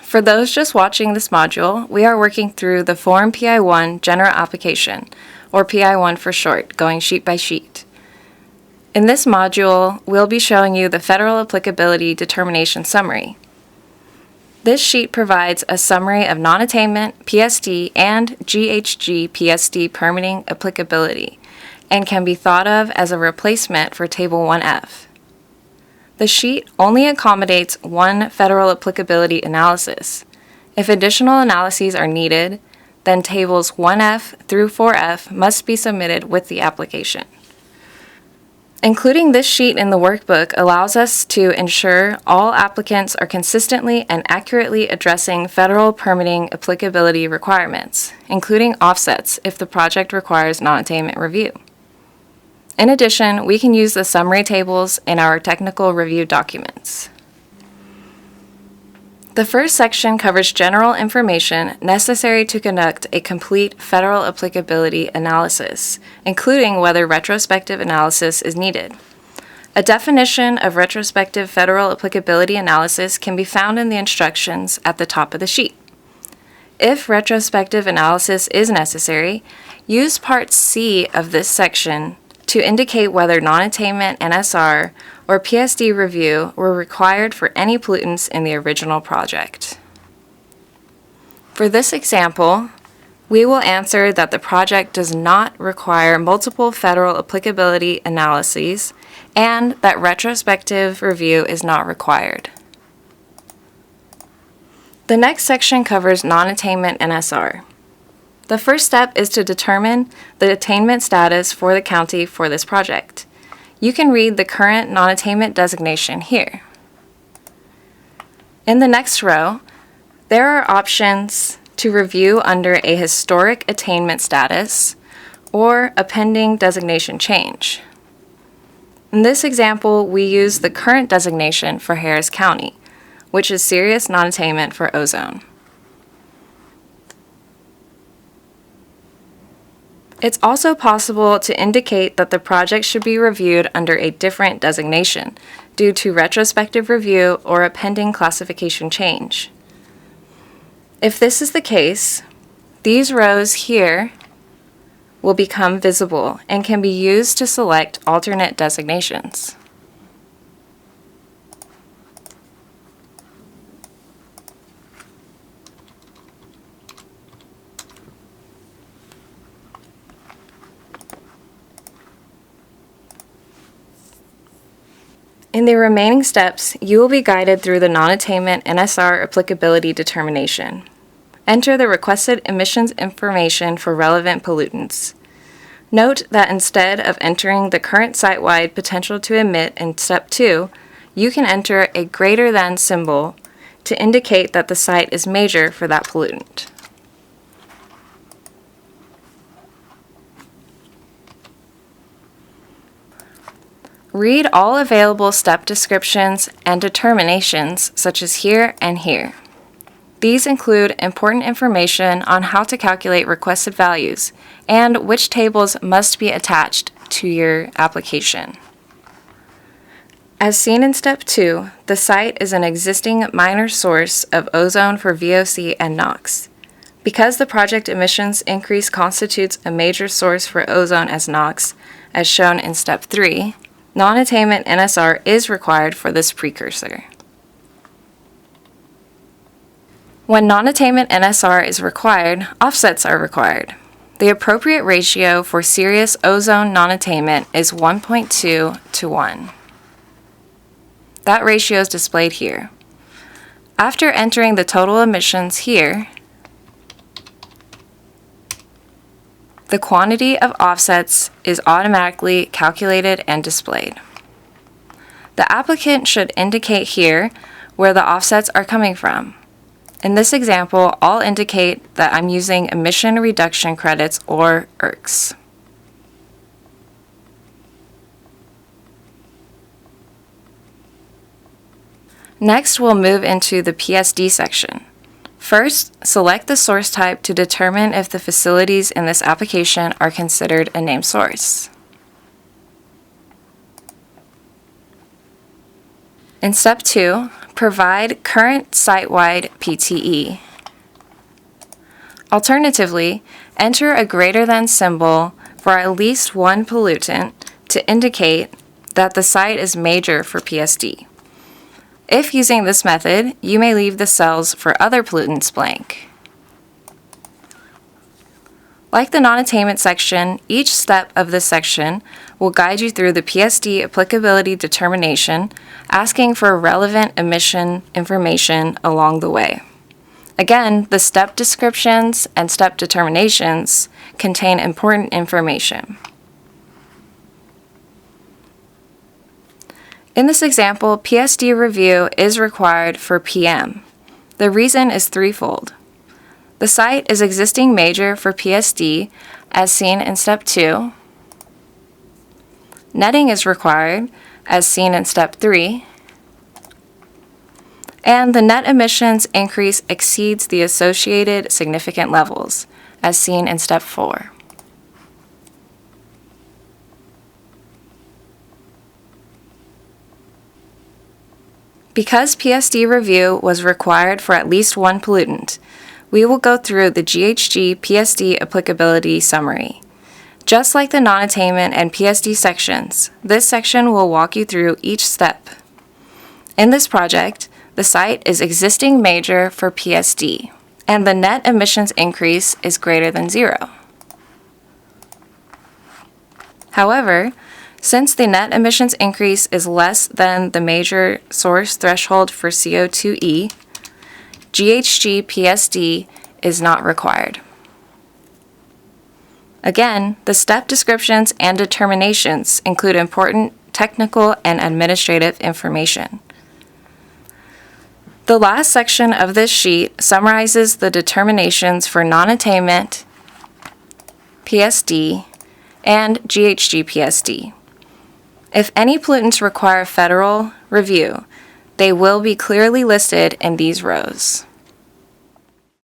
For those just watching this module, we are working through the Form PI-1 General Application, or PI-1 for short, going sheet by sheet. In this module, we'll be showing you the Federal Applicability Determination Summary. This sheet provides a summary of non-attainment, PSD, and Ghg Psd permitting applicability, and can be thought of as a replacement for Table 1F. The sheet only accommodates one federal applicability analysis. If additional analyses are needed, then Tables 1F through 4F must be submitted with the application. Including this sheet in the workbook allows us to ensure all applicants are consistently and accurately addressing federal permitting applicability requirements, including offsets if the project requires non-attainment review. In addition, we can use the summary tables in our technical review documents. The first section covers general information necessary to conduct a complete federal applicability analysis, including whether retrospective analysis is needed. A definition of retrospective federal applicability analysis can be found in the instructions at the top of the sheet. If retrospective analysis is necessary, use Part C of this section to indicate whether non-attainment Nsr or PSD review were required for any pollutants in the original project. For this example, we will answer that the project does not require multiple federal applicability analyses and that retrospective review is not required. The next section covers non-attainment Nsr. The first step is to determine the attainment status for the county for this project. You can read the current non-attainment designation here. In the next row, there are options to review under a historic attainment status or a pending designation change. In this example, we use the current designation for Harris County, which is serious non-attainment for ozone. It's also possible to indicate that the project should be reviewed under a different designation due to retrospective review or a pending classification change. If this is the case, these rows here will become visible and can be used to select alternate designations. In the remaining steps, you will be guided through the non-attainment Nsr applicability determination. Enter the requested emissions information for relevant pollutants. Note that instead of entering the current site-wide potential to emit in Step 2, you can enter a greater than symbol to indicate that the site is major for that pollutant. Read all available step descriptions and determinations, such as here and here. These include important information on how to calculate requested values and which tables must be attached to your application. As seen in Step 2, the site is an existing minor source of ozone for VOC and NOx. Because the project emissions increase constitutes a major source for ozone as NOx, as shown in Step 3, non-attainment Nsr is required for this precursor. When non-attainment Nsr is required, offsets are required. The appropriate ratio for serious ozone non-attainment is 1.2 to 1. That ratio is displayed here. After entering the total emissions here, the quantity of offsets is automatically calculated and displayed. The applicant should indicate here where the offsets are coming from. In this example, I'll indicate that I'm using emission reduction credits or ERCs. Next, we'll move into the PSD section. First, select the source type to determine if the facilities in this application are considered a named source. In Step 2, provide current site-wide PTE. Alternatively, enter a greater than symbol for at least one pollutant to indicate that the site is major for PSD. If using this method, you may leave the cells for other pollutants blank. Like the non-attainment section, each step of this section will guide you through the PSD applicability determination, asking for relevant emission information along the way. Again, the step descriptions and step determinations contain important information. In this example, PSD review is required for PM. The reason is threefold. The site is existing major for PSD, as seen in Step 2. Netting is required, as seen in Step 3. And the net emissions increase exceeds the associated significant levels, as seen in Step 4. Because PSD review was required for at least one pollutant, we will go through the Ghg Psd Applicability Summary. Just like the non-attainment and PSD sections, this section will walk you through each step. In this project, the site is existing major for PSD, and the net emissions increase is greater than 0. However, since the net emissions increase is less than the major source threshold for CO2e, Ghg Psd is not required. Again, the step descriptions and determinations include important technical and administrative information. The last section of this sheet summarizes the determinations for non-attainment, PSD, and Ghg Psd. If any pollutants require federal review, they will be clearly listed in these rows.